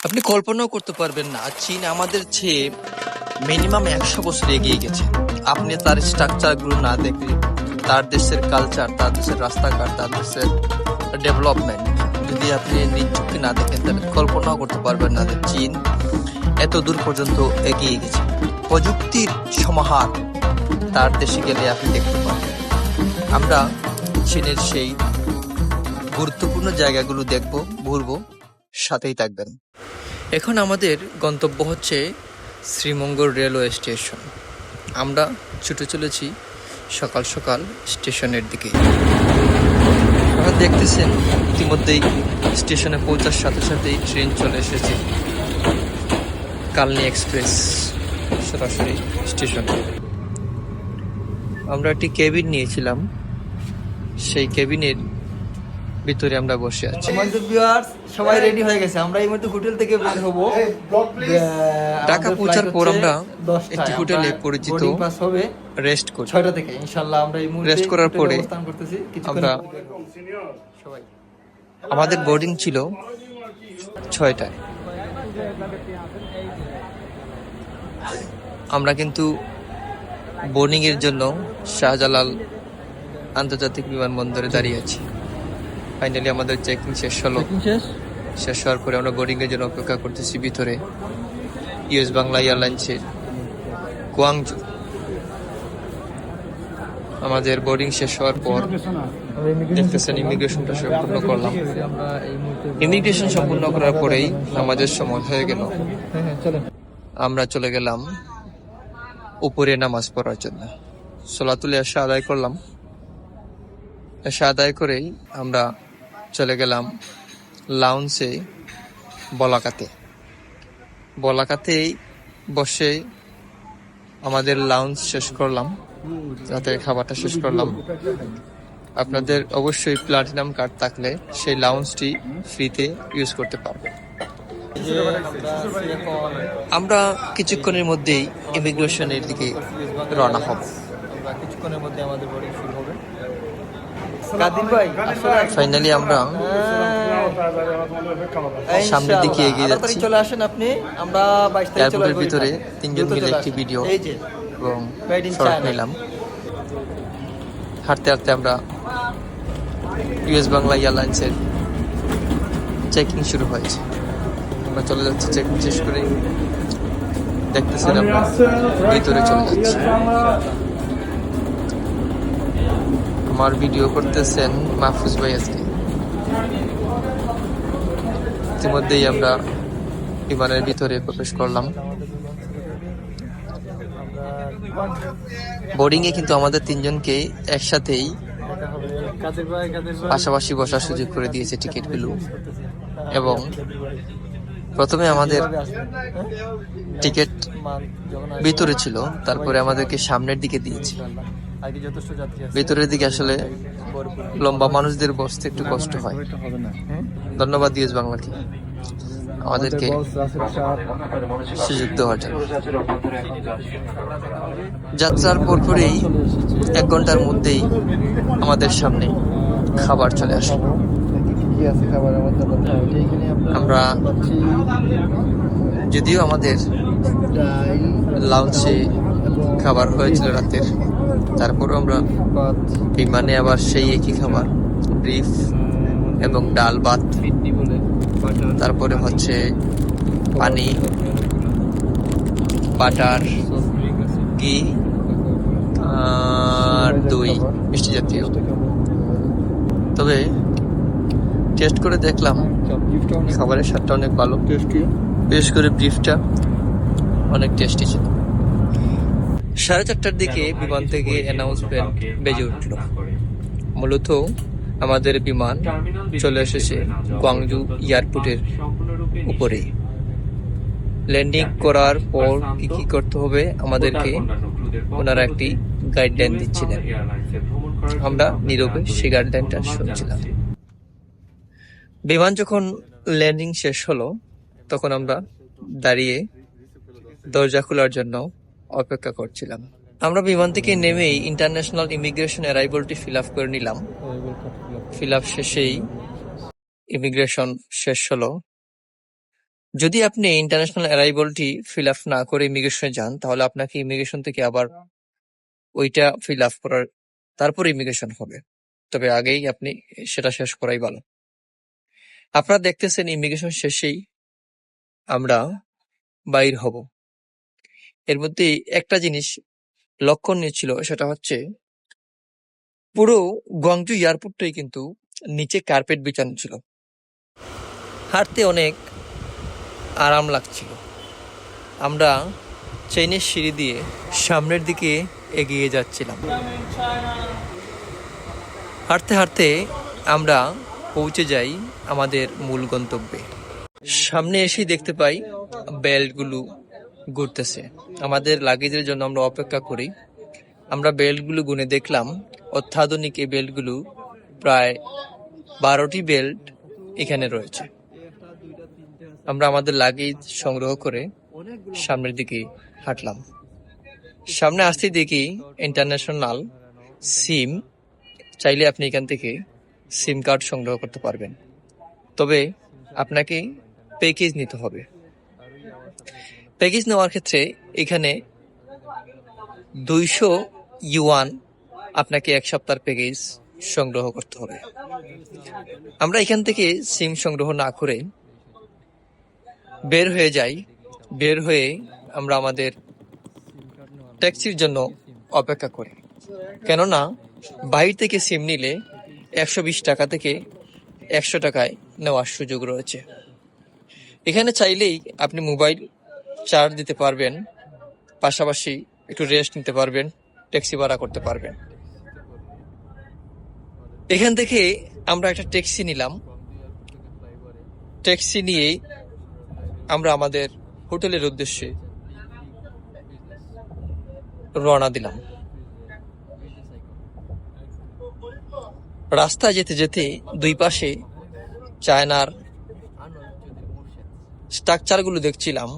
আপনি কল্পনাও করতে পারবেন না, চীন আমাদের চেয়ে মিনিমাম 100 বছর এগিয়ে গেছে। আপনি তার স্ট্রাকচার গুলো না দেখলে, তার দেশের কালচার, তার দেশের রাস্তাঘাট, তার দেশের ডেভেলপমেন্ট যদি আপনি নিজ চোখে না দেখেন, তাহলে কল্পনাও করতে পারবেন না যে চীন এত দূর পর্যন্ত এগিয়ে গেছে। প্রযুক্তির সমাহার তার দেশে গেলে আপনি দেখতে পাবেন। আমরা চীনের সেই গুরুত্বপূর্ণ জায়গাগুলো দেখব, ঘুরবো, সাথেই থাকবেন। এখন আমাদের গন্তব্য হচ্ছে শ্রীমঙ্গল রেলওয়ে স্টেশন। আমরা ছুটে চলেছি সকাল সকাল স্টেশনের দিকে। আপনারা দেখতেছেন ইতিমধ্যেই স্টেশনে পৌঁছার সাথে সাথেই ট্রেন চলে এসেছে, কালনি এক্সপ্রেস সরাসরি স্টেশনে। আমরা একটি কেবিন নিয়েছিলাম, সেই কেবিনের ভিতরে আমরা বসে আছি। আমাদের ভিউয়ার্স সবাই রেডি হয়ে গেছে, আমরা এই মুহূর্তে হোটেল থেকে বের হব। ঢাকা পৌঁছার পর আমরা একটি হোটেলে পরিচিত পাস হবে রেস্ট করি। 6টা থেকে ইনশাআল্লাহ আমরা এই মুহূর্তে রেস্ট করার পরে অবস্থান করতেছি। আমরা সবাই আমাদের বোর্ডিং ছিল 6টায়। আমরা কিন্তু বোর্ডিং এর জন্য শাহজালাল আন্তর্জাতিক বিমানবন্দরে দাঁড়িয়ে আছি। ফাইনালি আমাদের চেকিং শেষ হলো। শেষ হওয়ার পরে আমরা বোর্ডিং এর জন্য অপেক্ষা করতেছি ভিতরে ইউএস বাংলা এয়ারলাইন্সের গুয়াংজু। আমাদের বোর্ডিং শেষ হওয়ার পর দেখতেছেন ইমিগ্রেশনটা সম্পূর্ণ করলাম। ইমিগ্রেশন সম্পূর্ণ করার পরেই আমাদের সময় হয়ে গেল। আমরা চলে গেলাম উপরে নামাজ পড়ার জন্য। সলাতুল এশা আদায় করলাম। এশা আদায় করেই আমরা চলে গেলাম লাউঞ্জে বলাকাতেই বসে আমাদের লাউঞ্জ শেষ করলাম, রাতের খাবারটা শেষ করলাম। আপনাদের অবশ্যই প্লাটিনাম কার্ড থাকলে সেই লাউঞ্জটি ফ্রিতে ইউজ করতে পারবেন। আমরা কিছুক্ষণের মধ্যেই ইমিগ্রেশনের দিকে রওনা হব। কিছুক্ষণের মধ্যে আমাদের বোর্ডিং শুরু হবে। ফাইনালি আমরা সামনের দিকে এগিয়ে যাচ্ছি। চলে আসেন আপনি, আমরা 22 তারিখ চলে এয়ারপোর্টের ভিতরে তিনজন মিলে একটি ভিডিও এবং শর্ট নিলাম। হাঁটতে হাঁটতে আমরা ইউএস বাংলা এয়ারলাইন্সের চেকিং শুরু হয়েছে। আমরা চলে যাচ্ছি, চেকিং শেষ করে দেখতেছেন আমরা ভিতরে চলে যাচ্ছি। আমার ভিডিও করতেছেন মাহফুজ ভাই আজকে। ইতিমধ্যেই আমরা বিমানের ভিতরে প্রবেশ করলাম। বোর্ডিং এ কিন্তু আমাদের তিনজনকে একসাথেই পাশাপাশি বসার সুযোগ করে দিয়েছে টিকিটগুলো। এবং প্রথমে আমাদের টিকিট ভিতরে ছিল, তারপরে আমাদেরকে সামনের দিকে দিয়েছে। ভিতরের দিকে আসলে লম্বা মানুষদের বসতে একটু কষ্ট হয়। ধন্যবাদ ইউএস বাংলাকে আমাদেরকে সুযোগ দেওয়ার জন্য। যাত্রার পরপরেই 1 ঘন্টার মধ্যেই আমাদের সামনে খাবার চলে আসে। আমরা যদিও আমাদের লাউঞ্জে খাবার হয়েছিল রাতের, তারপরেও আমরা বিমানে আবার সেই একই খাবার, বিফ এবং ডাল ভাত, তারপরে হচ্ছে পানি, বাটার, ঘি আর দই, মিষ্টি জাতীয়। তবে টেস্ট করে দেখলাম খাবারের স্বাদটা অনেক ভালো, বিশেষ করে বিফটা অনেক টেস্টি ছিল। 4:30টার দিকে বিমান থেকে অ্যানাউন্সমেন্ট বেজে উঠল। মূলত আমাদের বিমান চলে এসেছে গুয়াংজু এয়ারপোর্টের উপরে। ল্যান্ডিং করার পর কি কি করতে হবে আমাদেরকে ওনারা একটি গাইডলাইন দিচ্ছিলেন। আমরা নীরবে সেই গাইডলাইনটা শুনছিলাম। বিমান যখন ল্যান্ডিং শেষ হলো, তখন আমরা দাঁড়িয়ে দরজা খোলার জন্য অপেক্ষা করছিলাম। আমরা বিমান থেকে নেমেই ইন্টারন্যাশনাল ইমিগ্রেশন অ্যারাইভালটি ফিল আপ করে নিলাম। ফিল আপ শেষেই ইমিগ্রেশন শেষ হলো। যদি আপনি ইন্টারন্যাশনাল অ্যারাইভালটি ফিল আপ না করে ইমিগ্রেশনে যান, তাহলে আপনাকে ইমিগ্রেশন থেকে আবার ওইটা ফিল আপ করার তারপর ইমিগ্রেশন হবে। তবে আগেই আপনি সেটা শেষ করাই ভালো। আপনারা দেখতেছেন ইমিগ্রেশন শেষেই আমরা বাইর হব। এর মধ্যে একটা জিনিস লক্ষণীয় ছিল, সেটা হচ্ছে পুরো গুয়াংজু এয়ারপোর্টটাই কিন্তু নিচে কার্পেট বিছানো ছিল। হাঁটতে অনেক আরাম লাগছিল। আমরা চেইনের সিঁড়ি দিয়ে সামনের দিকে এগিয়ে যাচ্ছিলাম। হাঁটতে হাঁটতে আমরা পৌঁছে যাই আমাদের মূল গন্তব্যে। সামনে এসেই দেখতে পাই বেল্টগুলো ঘুরতেছে। আমাদের লাগেজের জন্য আমরা অপেক্ষা করি। আমরা বেল্টগুলো গুনে দেখলাম অত্যাধুনিক এই বেল্টগুলো প্রায় 12টি বেল্ট এখানে রয়েছে। আমরা আমাদের লাগেজ সংগ্রহ করে সামনের দিকে হাঁটলাম। সামনে আসতেই দেখি ইন্টারন্যাশনাল সিম। চাইলে আপনি এখান থেকে সিম কার্ড সংগ্রহ করতে পারবেন, তবে আপনাকে প্যাকেজ নিতে হবে। প্যাকেজ নেওয়ার ক্ষেত্রে এখানে 200 ইউয়ান আপনাকে 1 সপ্তাহের প্যাকেজ সংগ্রহ করতে হবে। আমরা এখান থেকে সিম সংগ্রহ না করে বের হয়ে যাই। বের হয়ে আমরা আমাদের ট্যাক্সির জন্য অপেক্ষা করি, কেননা বাইরে থেকে সিম নিলে 120 টাকা থেকে 100 টাকায় নেওয়ার সুযোগ রয়েছে। এখানে চাইলেই আপনি মোবাইল চার্জ দিতে পারবেন, পাশাপাশি একটু রেস্ট নিতে পারবেন, ট্যাক্সি ভাড়া করতে পারবেন। এখান থেকে আমরা একটা ট্যাক্সি নিলাম। ট্যাক্সি নিয়েই আমরা আমাদের হোটেলের উদ্দেশ্যে রওনা দিলাম। রাস্তায় যেতে যেতে দুই পাশে চায়নার স্ট্রাকচারগুলো দেখছিলাম।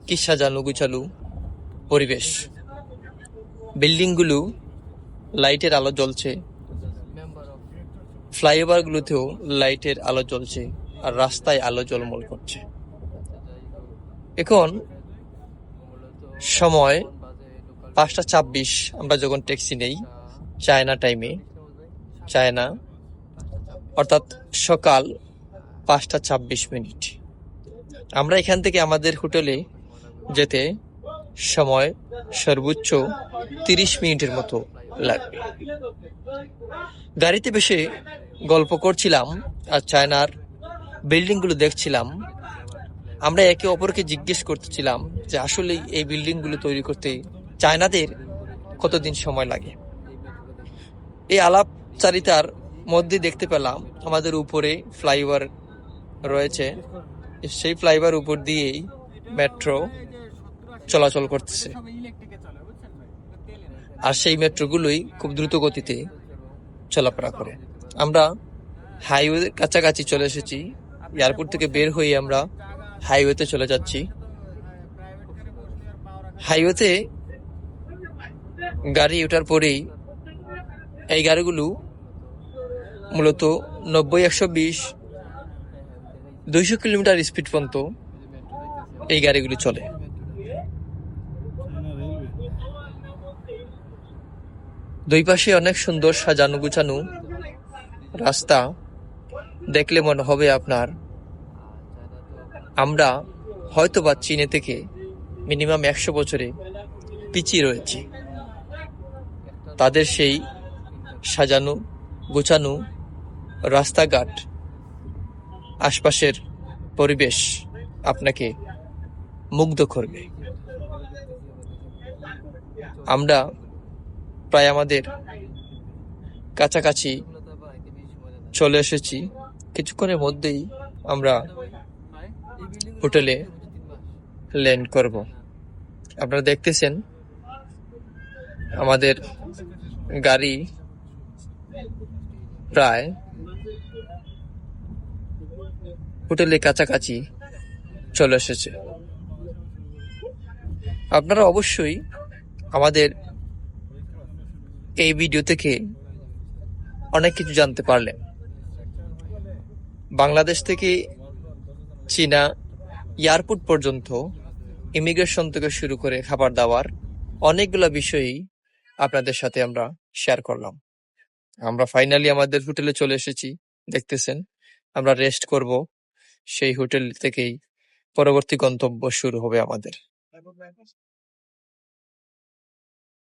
কি সাজানো গুছালো পরিবেশ। বিল্ডিংগুলো লাইটের আলো জ্বলছে, ফ্লাইওভারগুলোতেও লাইটের আলো জ্বলছে, আর রাস্তায় আলো ঝলমল করছে। এখন সময় 5টা 26। আমরা যখন ট্যাক্সি নেই চায়না টাইমে, চায়না অর্থাৎ সকাল 5টা 26। আমরা এখান থেকে আমাদের হোটেলে যেতে সময় সর্বোচ্চ 30 মিনিটের মতো লাগবে। গাড়িতে বসে গল্প করছিলাম আর চায়নার বিল্ডিংগুলো দেখছিলাম। আমরা একে অপরকে জিজ্ঞেস করতেছিলাম যে আসলে এই বিল্ডিংগুলো তৈরি করতে চায়নাদের কতদিন সময় লাগে। এই আলাপচারিতার মধ্যে দেখতে পেলাম আমাদের উপরে ফ্লাইওভার রয়েছে। সেই ফ্লাইওভার উপর দিয়েই মেট্রো চলাচল করতেছে, আর সেই মেট্রোগুলোই খুব দ্রুত গতিতে চলাফেরা করে। আমরা হাইওয়ে কাছাকাছি চলে এসেছি। এয়ারপোর্ট থেকে বের হয়ে আমরা হাইওয়েতে চলে যাচ্ছি। হাইওয়েতে গাড়ি ওঠার পরেই এই গাড়িগুলো মূলত 90, 120, 200 কিলোমিটার স্পিড পর্যন্ত এই গাড়িগুলো চলে। দুই পাশে অনেক সুন্দর সাজানো গুছানো রাস্তা। দেখলে মনে হবে আপনার আমরা হয়তোবা চীনে থেকে মিনিমাম 100 বছরে পিছিয়ে রয়েছি। তাদের সেই সাজানো গোছানো রাস্তাঘাট, আশপাশের পরিবেশ আপনাকে মুগ্ধ করবে। আমরা প্রায় আমাদের কাছাকাছি চলে এসেছি। কিছুক্ষণের মধ্যেই আমরা হোটেলে ল্যান্ড করব। আপনারা দেখতেছেন আমাদের গাড়ি প্রায় হোটেলের কাছাকাছি চলে এসেছে। আপনারা অবশ্যই আমাদের এই ভিডিও থেকে অনেক কিছু জানতে পারলেন। বাংলাদেশ থেকে চীনা এয়ারপোর্ট পর্যন্ত, ইমিগ্রেশন থেকে শুরু করে খাবার দাবার, অনেকগুলো বিষয়ই আপনাদের সাথে আমরা শেয়ার করলাম। আমরা ফাইনালি আমাদের হোটেলে চলে এসেছি, দেখতেছেন। আমরা রেস্ট করব, সেই হোটেল থেকেই পরবর্তী গন্তব্য শুরু হবে আমাদের।